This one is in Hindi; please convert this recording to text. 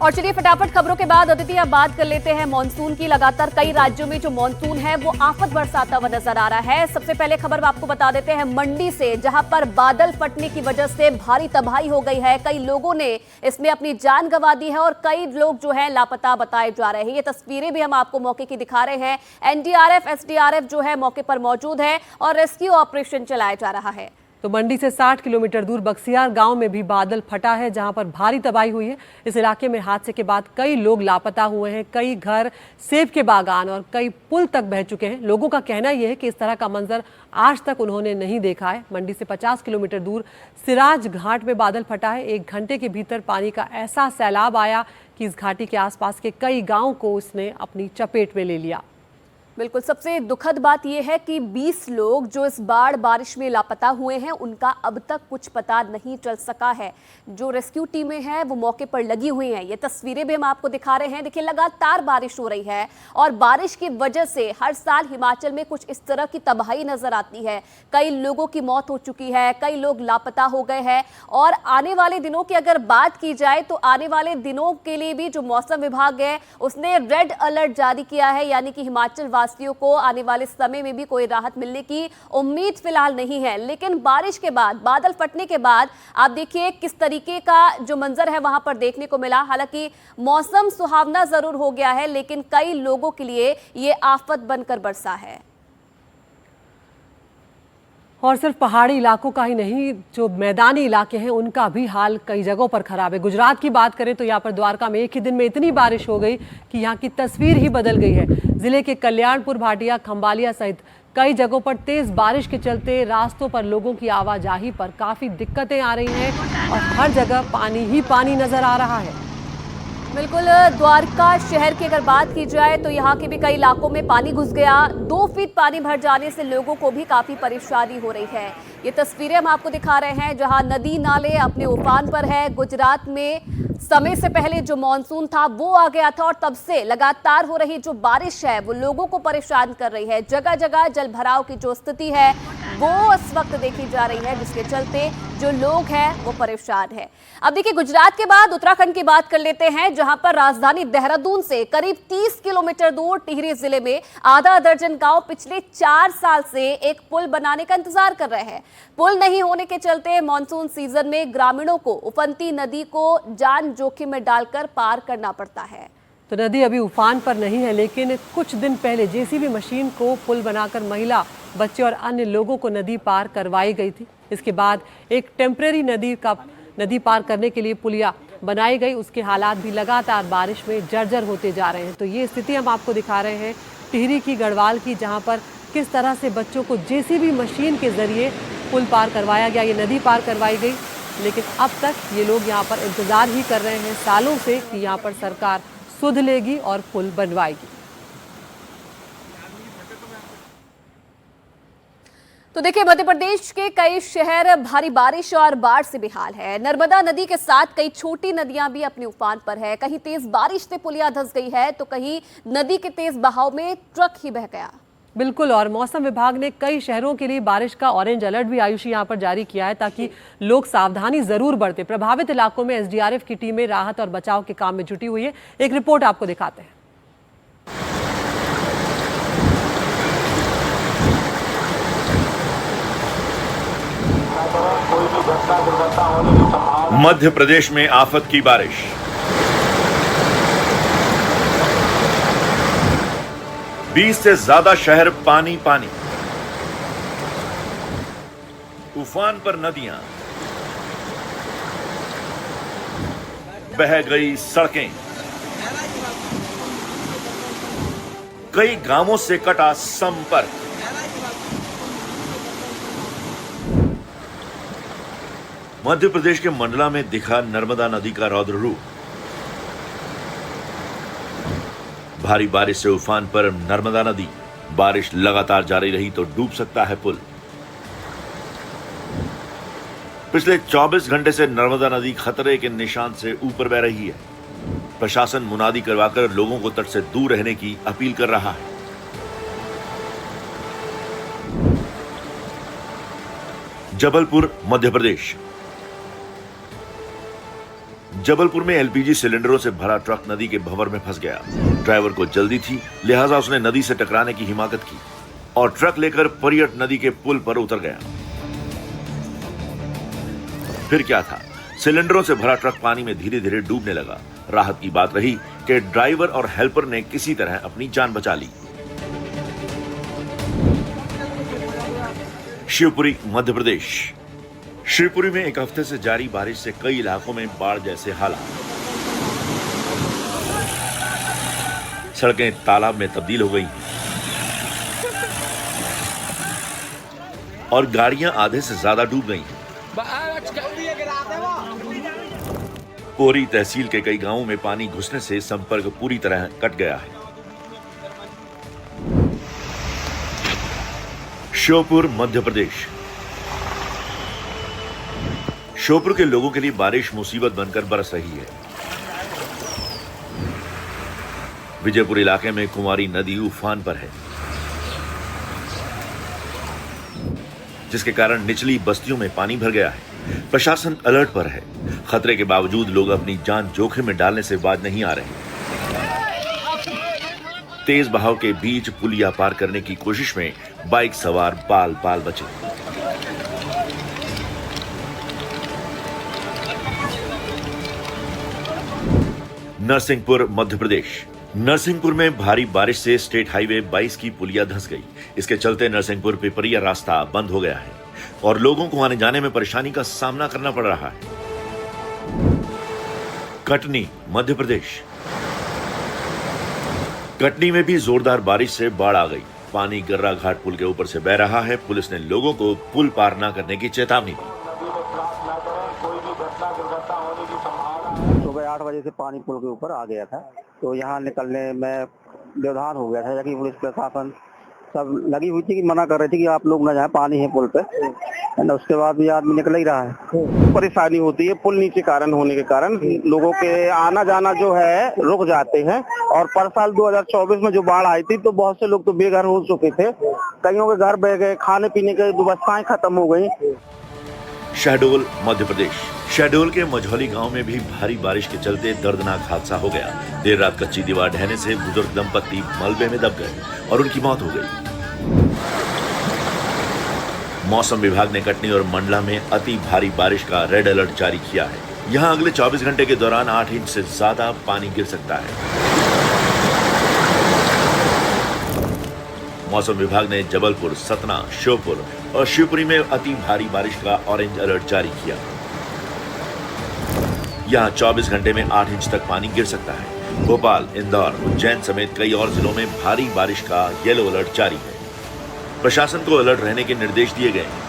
और चलिए फटाफट खबरों के बाद अदिति अब बात कर लेते हैं मॉनसून की। लगातार कई राज्यों में जो मॉनसून है वो आफत बरसाता हुआ नजर आ रहा है। सबसे पहले खबर आपको बता देते हैं मंडी से, जहां पर बादल फटने की वजह से भारी तबाही हो गई है। कई लोगों ने इसमें अपनी जान गंवा दी है और कई लोग जो है लापता बताए जा रहे हैं। ये तस्वीरें भी हम आपको मौके की दिखा रहे हैं। एनडीआरएफ, एसडीआरएफ जो है मौके पर मौजूद है और रेस्क्यू ऑपरेशन चलाया जा रहा है। तो मंडी से 60 किलोमीटर दूर बख्सियार गांव में भी बादल फटा है, जहां पर भारी तबाही हुई है। इस इलाके में हादसे के बाद कई लोग लापता हुए हैं। कई घर, सेब के बागान और कई पुल तक बह चुके हैं। लोगों का कहना यह है कि इस तरह का मंजर आज तक उन्होंने नहीं देखा है। मंडी से 50 किलोमीटर दूर सिराज घाट में बादल फटा है। 1 घंटे के भीतर पानी का ऐसा सैलाब आया कि इस घाटी के आसपास के कई गाँव को उसने अपनी चपेट में ले लिया। बिल्कुल, सबसे दुखद बात यह है कि 20 लोग जो इस बाढ़ बारिश में लापता हुए हैं उनका अब तक कुछ पता नहीं चल सका है। जो रेस्क्यू टीमें हैं वो मौके पर लगी हुई हैं। ये तस्वीरें भी हम आपको दिखा रहे हैं। देखिए, लगातार बारिश हो रही है और बारिश की वजह से हर साल हिमाचल में कुछ इस तरह की तबाही नजर आती है। कई लोगों की मौत हो चुकी है, कई लोग लापता हो गए हैं। और आने वाले दिनों की अगर बात की जाए तो आने वाले दिनों के लिए भी जो मौसम विभाग है उसने रेड अलर्ट जारी किया है, यानी कि हिमाचल वासियों को आने वाले समय में भी कोई राहत मिलने की उम्मीद फिलहाल नहीं है। लेकिन बारिश के बाद, बादल फटने के बाद आप देखिए किस तरीके का जो मंजर है वहां पर देखने को मिला। हालांकि मौसम सुहावना जरूर हो गया है, लेकिन कई लोगों के लिए ये आफत बनकर बरसा है। और सिर्फ पहाड़ी इलाकों का ही नहीं, जो मैदानी इलाके हैं उनका भी हाल कई जगहों पर खराब है। गुजरात की बात करें तो यहाँ पर द्वारका में एक ही दिन में इतनी बारिश हो गई कि यहाँ की तस्वीर ही बदल गई है। जिले के कल्याणपुर, भाटिया, खंबालिया सहित कई जगहों पर तेज बारिश के चलते रास्तों पर लोगों की आवाजाही पर काफी दिक्कतें आ रही हैं और हर जगह पानी ही पानी नजर आ रहा है। बिल्कुल, द्वारका शहर की अगर बात की जाए तो यहाँ के भी कई इलाकों में पानी घुस गया। 2 फीट पानी भर जाने से लोगों को भी काफी परेशानी हो रही है। ये तस्वीरें हम आपको दिखा रहे हैं जहाँ नदी नाले अपने उफान पर है। गुजरात में समय से पहले जो मॉनसून था वो आ गया था और तब से लगातार हो रही जो बारिश है वो लोगों को परेशान कर रही है। जगह जगह जल भराव की जो स्थिति है वो इस वक्त देखी जा रही है, जिसके चलते जो लोग हैं वो परेशान है। अब देखिए, गुजरात के बाद उत्तराखंड की बात कर लेते हैं, जहां पर राजधानी देहरादून से करीब 30 किलोमीटर दूर टिहरी जिले में आधा दर्जन गांव पिछले 4 साल से एक पुल बनाने का इंतजार कर रहे हैं। पुल नहीं होने के चलते मानसून सीजन में ग्रामीणों को उफनती नदी को जान जोखिम में डालकर पार करना पड़ता है। तो नदी अभी उफान पर नहीं है, लेकिन कुछ दिन पहले जेसीबी मशीन को पुल बनाकर महिला, बच्चे और अन्य लोगों को नदी पार करवाई गई थी। इसके बाद एक टेम्परेरी नदी पार करने के लिए पुलिया बनाई गई। उसके हालात भी लगातार बारिश में जर्जर होते जा रहे हैं। तो ये स्थिति हम आपको दिखा रहे हैं टिहरी की, गढ़वाल की, जहां पर किस तरह से बच्चों को जेसीबी मशीन के जरिए पुल पार करवाया गया, ये नदी पार करवाई गई। लेकिन अब तक ये लोग यहाँ पर इंतजार ही कर रहे हैं सालों से कि यहाँ पर सरकार सुध लेगी और पुल बनवाएगी। तो देखिए, मध्य प्रदेश के कई शहर भारी बारिश और बाढ़ से बेहाल है। नर्मदा नदी के साथ कई छोटी नदियां भी अपने उफान पर है। कहीं तेज बारिश से पुलिया धंस गई है तो कहीं नदी के तेज बहाव में ट्रक ही बह गया। बिल्कुल, और मौसम विभाग ने कई शहरों के लिए बारिश का ऑरेंज अलर्ट भी आयुषी यहाँ पर जारी किया है, ताकि लोग सावधानी जरूर बरतें। प्रभावित इलाकों में एसडीआरएफ की टीमें राहत और बचाव के काम में जुटी हुई है। एक रिपोर्ट आपको दिखाते हैं। मध्य प्रदेश में आफत की बारिश। बीस से ज्यादा शहर पानी पानी। उफान पर नदियां, बह गई सड़कें, कई गांवों से कटा संपर्क। मध्य प्रदेश के मंडला में दिखा नर्मदा नदी का रौद्र रूप। भारी बारिश से उफान पर नर्मदा नदी। बारिश लगातार जारी रही तो डूब सकता है पुल। पिछले 24 घंटे से नर्मदा नदी खतरे के निशान से ऊपर बह रही है। प्रशासन मुनादी करवाकर लोगों को तट से दूर रहने की अपील कर रहा है। जबलपुर, मध्य प्रदेश। जबलपुर में एलपीजी सिलेंडरों से भरा ट्रक नदी के भंवर में फंस गया। ड्राइवर को जल्दी थी, लिहाजा उसने नदी से टकराने की हिमाकत की और ट्रक लेकर परियट नदी के पुल पर उतर गया। फिर क्या था, सिलेंडरों से भरा ट्रक पानी में धीरे धीरे डूबने लगा। राहत की बात रही कि ड्राइवर और हेल्पर ने किसी तरह अपनी जान बचा ली। शिवपुरी, मध्य प्रदेश। शिवपुरी में एक हफ्ते से जारी बारिश से कई इलाकों में बाढ़ जैसे हालात। सड़कें तालाब में तब्दील हो गई और गाड़ियां आधे से ज्यादा डूब गई। कोरी तहसील के कई गांवों में पानी घुसने से संपर्क पूरी तरह कट गया है। श्योपुर, मध्य प्रदेश। श्योपुर के लोगों के लिए बारिश मुसीबत बनकर बरस रही है। विजयपुर इलाके में कुमारी नदी उफान पर है, जिसके कारण निचली बस्तियों में पानी भर गया है। प्रशासन अलर्ट पर है। खतरे के बावजूद लोग अपनी जान जोखिम में डालने से बाज नहीं आ रहे। तेज बहाव के बीच पुलिया पार करने की कोशिश में बाइक सवार पाल पाल बचे। नरसिंहपुर, मध्य प्रदेश। नरसिंहपुर में भारी बारिश से स्टेट हाईवे 22 की पुलिया धंस गई। इसके चलते नरसिंहपुर पिपरिया रास्ता बंद हो गया है और लोगों को आने जाने में परेशानी का सामना करना पड़ रहा है। कटनी, मध्य प्रदेश। कटनी में भी जोरदार बारिश से बाढ़ आ गई। पानी गर्रा घाट पुल के ऊपर से बह रहा है। पुलिस ने लोगों को पुल पार न करने की चेतावनी दी। सुबह 8 बजे से पानी पुल के ऊपर आ गया था, तो यहाँ निकलने में व्यवधान हो गया था, जबकि पुलिस प्रशासन सब लगी हुई थी कि मना कर रही थी कि आप लोग न जाएं, पानी है पुल पे, है ना। उसके बाद भी आदमी निकल ही रहा है। परेशानी होती है, पुल नीचे कारण होने के कारण लोगों के आना जाना जो है रुक जाते हैं। और पर साल 2024 में जो बाढ़ आई थी तो बहुत से लोग तो बेघर हो चुके थे, कईयों के घर बह गए, खाने पीने की व्यवस्थाएं खत्म हो गई। शहडोल, मध्य प्रदेश। शहडोल के मझौली गांव में भी भारी बारिश के चलते दर्दनाक हादसा हो गया। देर रात कच्ची दीवार ढहने से बुजुर्ग दंपत्ति मलबे में दब गए और उनकी मौत हो गई। मौसम विभाग ने कटनी और मंडला में अति भारी बारिश का रेड अलर्ट जारी किया है। यहां अगले 24 घंटे के दौरान 8 इंच से ज्यादा पानी गिर सकता है। मौसम विभाग ने जबलपुर, सतना, श्योपुर और शिवपुरी में अति भारी बारिश का ऑरेंज अलर्ट जारी किया। यहां 24 घंटे में 8 इंच तक पानी गिर सकता है। भोपाल, इंदौर, उज्जैन समेत कई और जिलों में भारी बारिश का येलो अलर्ट जारी है। प्रशासन को अलर्ट रहने के निर्देश दिए गए हैं।